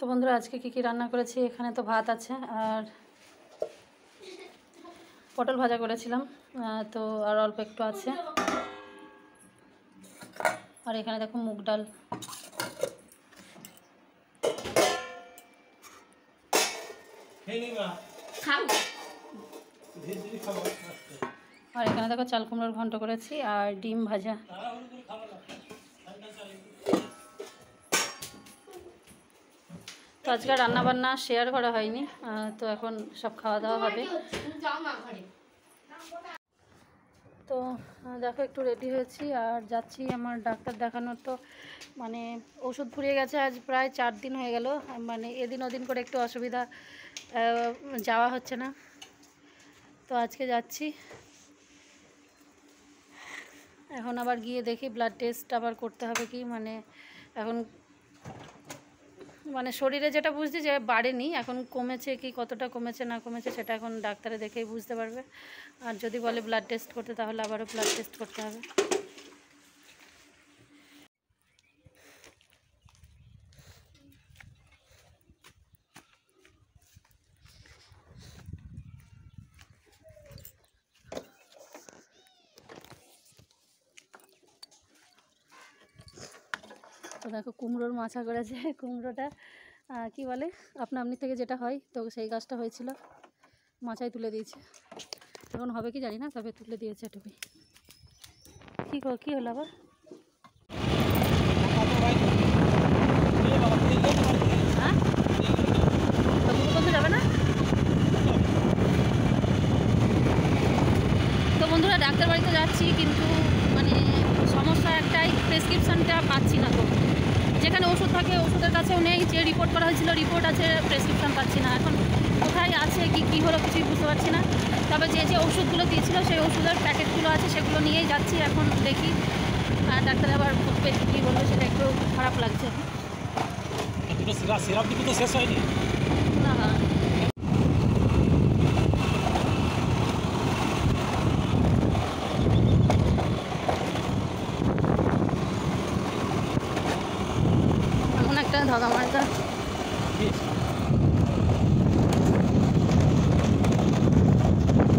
তো বন্ধুরা আজকে কি রান্না করেছি, এখানে তো ভাত আছে আর পটল ভাজা করেছিলাম, তো আর অল্প একটু আছে। আর এখানে দেখো মুগ ডাল, আর এখানে দেখো চাল কুমড়োর ঘন্ট করেছি আর ডিম ভাজা। তো আজকে রান্না বান্না শেয়ার করা হয়নি, তো এখন সব খাওয়া দাওয়া হবে। তো দেখো একটু রেডি হয়েছি আর যাচ্ছি আমার ডাক্তার দেখানোর। তো মানে ওষুধ ফুরিয়ে গেছে, আজ প্রায় 4 দিন হয়ে গেল। মানে এদিন ওদিন করে একটু অসুবিধা, যাওয়া হচ্ছে না। তো আজকে যাচ্ছি, এখন আবার গিয়ে দেখি ব্লাড টেস্ট আবার করতে হবে কি। মানে এখন মানে শরীরে যেটা বুঝছি যে বাড়েনি, এখন কমেছে কি, কতটা কমেছে না কমেছে সেটা এখন ডাক্তারে দেখেই বুঝতে পারবে। আর যদি বলে ব্লাড টেস্ট করতে, তাহলে আবারও ব্লাড টেস্ট করতে হবে। তো দেখো কুমড়োর মাছা করেছে, কুমড়োটা কি বলে আপনা আপনি থেকে যেটা হয়, তো সেই গাছটা হয়েছিল, মাচায় তুলে দিয়েছে। এখন হবে কি জানি না, তবে তুলে দিয়েছে এটুকুই। কী হলো আবার? হ্যাঁ, বন্ধু যাবে না। তো বন্ধুরা ডাক্তার বাড়িতে যাচ্ছি, কিন্তু মানে সমস্যা একটাই, প্রেসক্রিপশানটা পাচ্ছি না। তো যেখানে ওষুধ থাকে ওষুধের কাছেও নেই, যে রিপোর্ট করা হয়েছিল রিপোর্ট আছে, প্রেসক্রিপশান পাচ্ছি না। এখন কোথায় আছে কী হলো কিছুই বুঝতে পারছি না। তবে যে ওষুধগুলো দিয়েছিল সেই ওষুধের প্যাকেটগুলো আছে, সেগুলো নিয়েই যাচ্ছি। এখন দেখি ডাক্তার আবার কী বলবো, সেটা একটু খারাপ লাগছে। না এমন একটা ধগা মারটা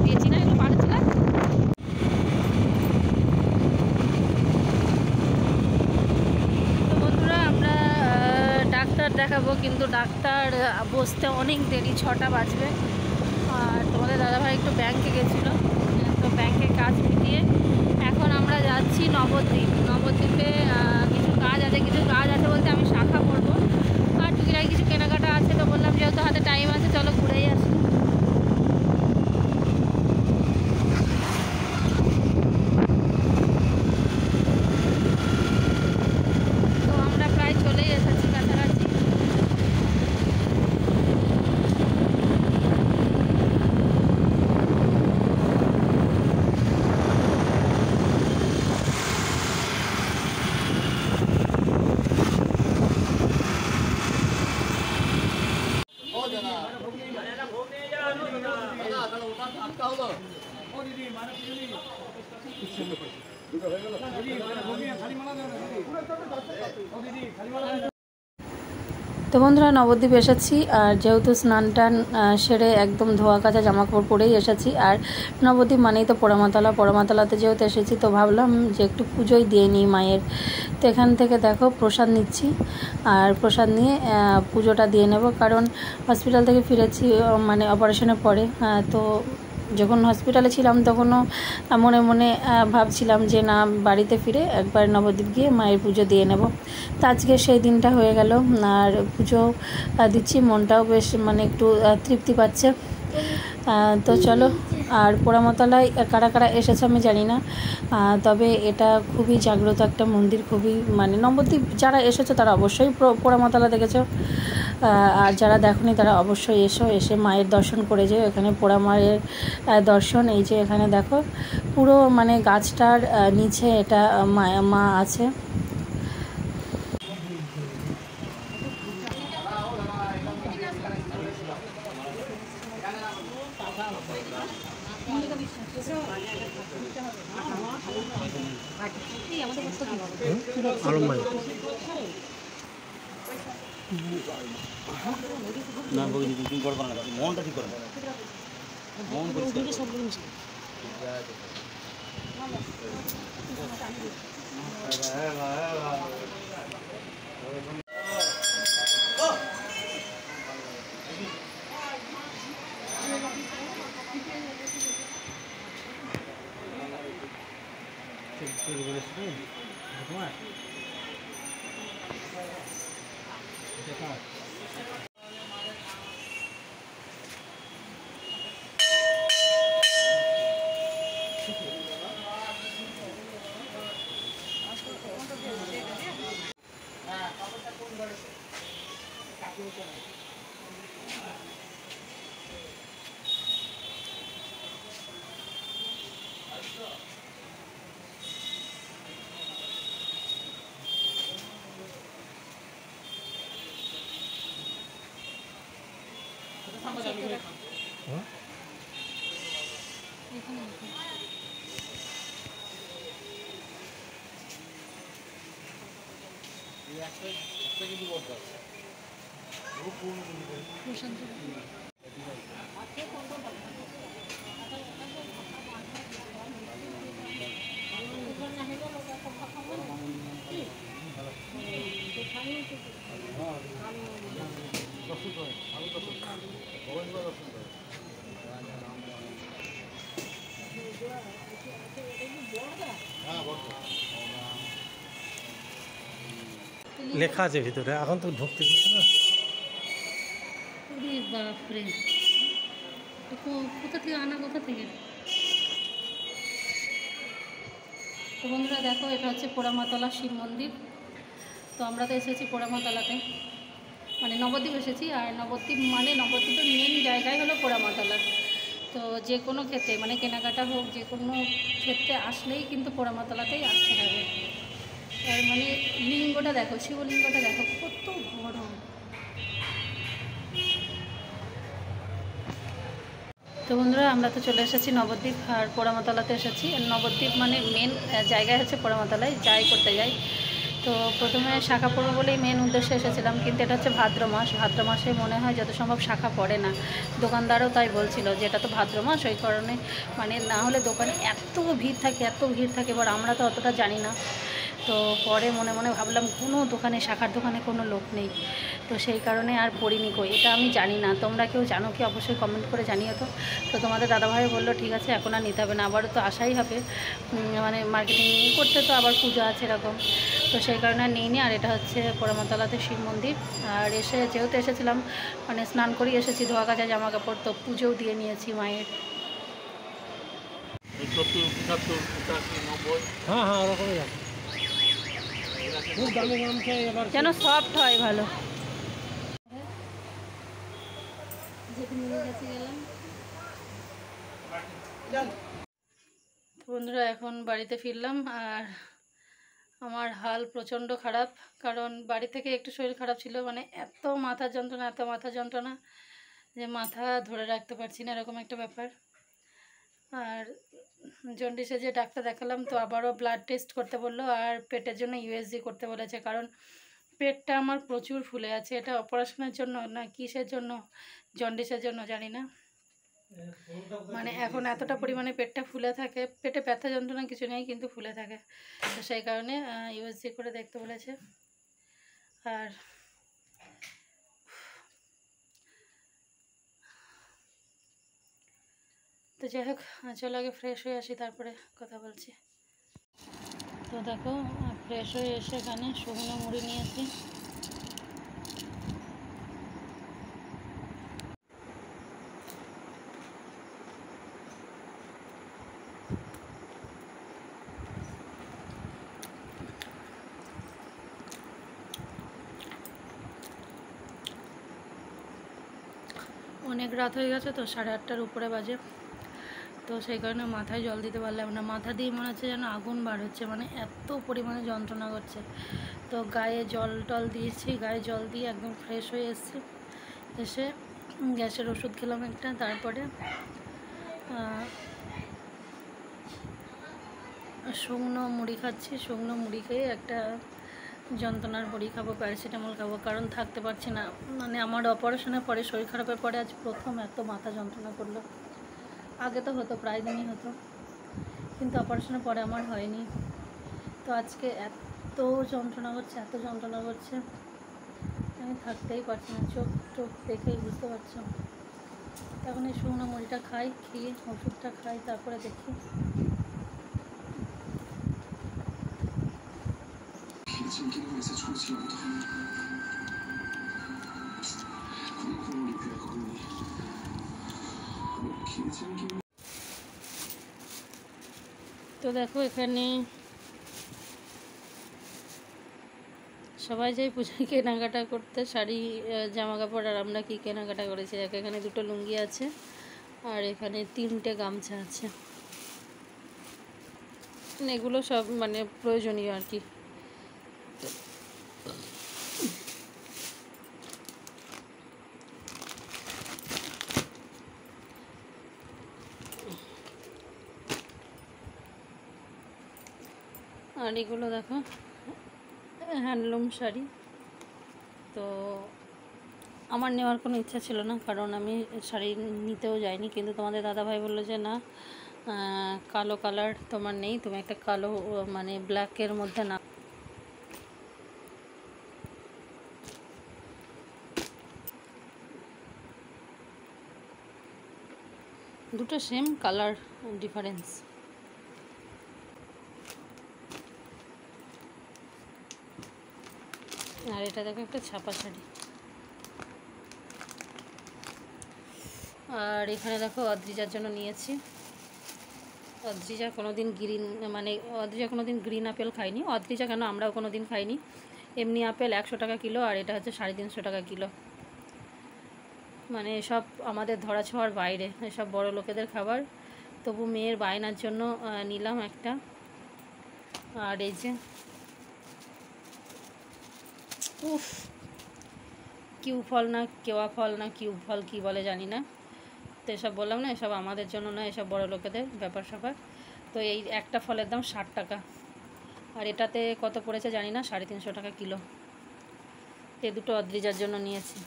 দিয়েছি না, এগুলো পারছি না। তো বন্ধুরা আমরা ডাক্তার দেখাবো, কিন্তু ডাক্তার বসতে অনেক দেরি, 6টা বাজবে। আর তোমাদের দাদাভাই একটু ব্যাংকে গেছিলো, তো ব্যাংকে কাজ মিটিয়ে এখন আমরা যাচ্ছি নবদ্বীপে। কিছু কাজ আছে বলতে আমি শাখা পড়বো, আর টুকিটাকি কিছু কেনাকাটা আছে। তো বললাম যেহেতু হাতে টাইম আছে, চলো ঘুরেই আসি। তো আমরা প্রায় চলেই এসেছি কাছাকাছি। তো বন্ধুরা নবদ্বীপ এসেছি, আর যেহেতু স্নান টান সেরে একদম ধোয়া কাচা জামাকাপড় পরেই এসেছি। আর নবদ্বীপ মানেই তো পোড়ামাতলাতে যেহেতু এসেছি, তো ভাবলাম যে একটু পুজোই দিয়ে নিই মায়ের। তো এখান থেকে দেখো প্রসাদ নিচ্ছি, আর প্রসাদ নিয়ে পুজোটা দিয়ে নেব। কারণ হসপিটাল থেকে ফিরেছি মানে অপারেশনের পরে। তো যখন হসপিটালে ছিলাম তখনও মনে মনে ভাবছিলাম যে না, বাড়িতে ফিরে একবার নবদ্বীপ গিয়ে মায়ের পুজো দিয়ে নেব। তো আজকে সেই দিনটা হয়ে গেল, আর পুজো দিচ্ছি, মনটাও বেশ মানে একটু তৃপ্তি পাচ্ছে। তো চলো। আর পোড়ামাতলায় কারা কারা এসেছে আমি জানি না, তবে এটা খুবই জাগ্রত একটা মন্দির, খুবই মানে নবদ্বীপ যারা এসেছো তারা অবশ্যই পোড়ামাতলা দেখেছো, আর যারা দেখোনি তারা অবশ্যই এসে মায়ের দর্শন করে যেও। এখানে পোড়া মায়ের দর্শন, এই যে এখানে দেখো পুরো মানে গাছটার নিচে এটা মা আছে। না বলি তুমি করবে না, মনটা ঠিক করবে, মন পরিষ্কার সব জিনিস। লেখা আছে ভিতরে, এখন তো ঢুকতে দিচ্ছে না। বাপরে, কোথা থেকে আনা, কোথা থেকে? তো বন্ধুরা দেখো, এটা হচ্ছে পোড়ামাতলা শিব মন্দির। তো আমরা তো এসেছি পোড়ামাতলাতে, মানে নবদ্বীপ এসেছি। আর নবদ্বীপ মানে নবদ্বীপের মেন জায়গায় হলো পোড়ামাতলা। তো যে কোনো ক্ষেত্রে মানে কেনাকাটা হোক, যে কোনো ক্ষেত্রে আসলেই কিন্তু পোড়ামাতলাতেই আসতে হবে। আর মানে লিঙ্গটা দেখো, শিবলিঙ্গটা দেখো কত বড়। তো বন্ধুরা, আমরা তো চলে এসেছি নবদ্বীপ আর পোড়ামাতলাতে এসেছি। নবদ্বীপ মানে মেন জায়গায় হচ্ছে পোড়ামাতলায় যাই করতে যাই। তো প্রথমে শাখা পড়বো বলেই মেন উদ্দেশ্যে এসেছিলাম, কিন্তু এটা হচ্ছে ভাদ্র মাস। ভাদ্র মাসে মনে হয় যত সম্ভব শাখা পড়ে না। দোকানদারও তাই বলছিল যে এটা তো ভাদ্র মাস, ওই কারণে মানে না হলে দোকানে এত ভিড় থাকে, এত ভিড় থাকে। এবার আমরা তো অতটা জানি না। তো পরে মনে মনে ভাবলাম কোনো দোকানে, শাখার দোকানে কোনো লোক নেই, তো সেই কারণে আর পড়িনি। কই এটা আমি জানি না, তোমরা কেউ জানো কি অবশ্যই কমেন্ট করে জানিও। তো তোমাদের দাদাভাই বললো ঠিক আছে এখন আর নিতে হবে না, আবারও তো আসাই হবে, মানে মার্কেটিং করতে, তো আবার পুজো আছে এরকম। তো সেই কারণে আর নিইনি। আর এটা হচ্ছে পোড়ামাতলাতে শিব মন্দির। আর এসে যেহেতু এসেছিলাম মানে স্নান করেই এসেছি, ধোয়া কাচা জামা কাপড়, তো পুজোও দিয়ে নিয়েছি মায়ের। হ্যাঁ হ্যাঁ, ওরকমই আছে, খুব দামি নামছে এবার, যেন সফট হয় ভালো। বন্ধুরা এখন বাড়িতে ফিরলাম। আর আমার হাল প্রচণ্ড খারাপ, কারণ বাড়ি থেকে একটু শরীর খারাপ ছিল, মানে এত মাথা যন্ত্রণা, এত মাথা যন্ত্রণা যে মাথা ধরে রাখতে পারছি না, এরকম একটা ব্যাপার। আর জন্ডিসে যে ডাক্তার দেখালাম, তো আবারও ব্লাড টেস্ট করতে বললো, আর পেটের জন্য ইউএসজি করতে বলেছে, কারণ পেটটা আমার প্রচুর ফুলে আছে। এটা অপারেশনের জন্য না কিসের জন্য, জন্ডিসের জন্য জানি না, মানে এখন এতটা পরিমাণে পেটটা ফুলে থাকে, পেটে ব্যথা যন্ত্রণা কিছু নেই কিন্তু ফুলে থাকে, তো সেই কারণে ইউএসজি করে দেখতে বলেছে। আর তো যাই হোক, চলো আগে ফ্রেশ হয়ে আসি, তারপরে কথা বলছি। তো দেখো, ফ্রেশ হয়ে এসে এখানে শুকনো মুড়ি নিয়েছি। অনেক রাত হয়ে গেছে, তো 8:30টার উপরে বাজে। তো সেই কারণে মাথায় জল দিতে পারলাম না, মাথা দিয়ে মনে হচ্ছে যেন আগুন বার হচ্ছে, মানে এত পরিমাণে যন্ত্রণা করছে। তো গায়ে জল টল দিয়েছি, গায়ে জল দিয়ে একদম ফ্রেশ হয়ে এসেছি। এসে গ্যাসের ওষুধ খেলাম একটা, তারপরে শুকনো মুড়ি খাচ্ছি। শুকনো মুড়ি খেয়ে একটা যন্ত্রণার বড়ি খাবো, প্যারাসিটামল খাবো, কারণ থাকতে পারছি না। মানে আমার অপারেশনের পরে, শরীর খারাপের পরে আজ প্রথম এত মাথা যন্ত্রণা করলো। আগে তো হতো, প্রায় দিনই হতো, কিন্তু অপারেশনের পরে আমার হয়নি। তো আজকে এত যন্ত্রণা করছে, এত যন্ত্রণা করছে, আমি থাকতেই পারছি না। চোখ টোখ দেখেই বুঝতে পারছো। তখন এই শুকনো মুড়িটা খাই, খেয়ে ওষুধটা খাই, তারপরে দেখি। তো দেখো এখানে সবাই যাই পুজোয় কেনাকাটা করতে, শাড়ি জামা কাপড়, আর আমরা কি কেনাকাটা করেছি। এখানে 2টো লুঙ্গি আছে, আর এখানে 3টে গামছা আছে। এগুলো সব মানে প্রয়োজনীয় আর কি। আর এগুলো দেখো হ্যান্ডলুম শাড়ি। তো আমার নেওয়ার কোনো ইচ্ছা ছিল না, কারণ আমি শাড়ি নিতেও যাইনি, কিন্তু তোমাদের দাদাভাই বললো যে না, কালো কালার তোমার নেই, তুমি একটা কালো মানে ব্ল্যাকের মধ্যে না। দুটো সেম কালার, ডিফারেন্স। আর এটা দেখো একটা ছাপা শাড়ি। আর এখানে দেখো অদ্রিজার জন্য নিয়েছি। অদ্রিজা কোনোদিন গ্রিন আপেল খাইনি। অদ্রিজা কেন, আমরাও কোনো দিন খাইনি। এমনি আপেল 100 টাকা কিলো, আর এটা হচ্ছে 350 টাকা কিলো। মানে এসব আমাদের ধরাছোঁয়ার বাইরে, এসব বড় লোকেদের খাবার। তবু মেয়ের বায়নার জন্য নিলাম একটা। আর এই যে উফ, কিউ ফল না কেওয়া ফল না কিউ ফল কী বলে জানি না। তো এসব বললাম না, এসব আমাদের জন্য না, এসব বড় লোকেদের ব্যাপার স্যাপার। তো এই একটা ফলের দাম 60 টাকা, আর এটাতে কত পড়েছে জানি না, 350 টাকা কিলো। এই দুটো অদ্রিজার জন্য নিয়েছি।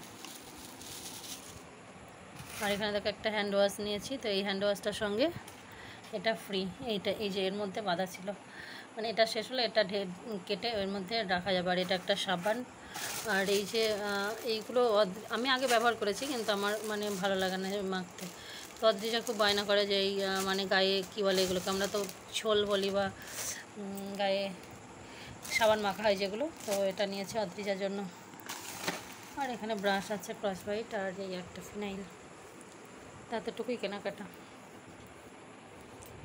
আর এখানে দেখো একটা হ্যান্ড ওয়াশ নিয়েছি। তো এই হ্যান্ড ওয়াশটার সঙ্গে এটা ফ্রি। এই যে এর মধ্যে বাঁধা ছিল, মানে এটা শেষ হলে এটা কেটে এর মধ্যে রাখা যাবে। আর এটা একটা সাবান। আর এই যে এইগুলো আমি আগে ব্যবহার করেছি, কিন্তু আমার মানে ভালো লাগে না মাখতে। তো অদ্রিজা খুব বায়না করে যে এই মানে গায়ে কী বলে এগুলোকে, আমরা তো ছোল বলি, বা গায়ে সাবান মাখা হয় যেগুলো। তো এটা নিয়েছে অদ্রিজার জন্য। আর এখানে ব্রাশ আছে, ক্রস হোয়াইট, আর এই একটা ফিনাইল। তাতেটুকুই কেনাকাটা।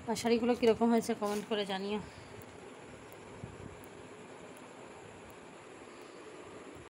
আর শাড়িগুলো কীরকম হয়েছে কমেন্ট করে জানিও।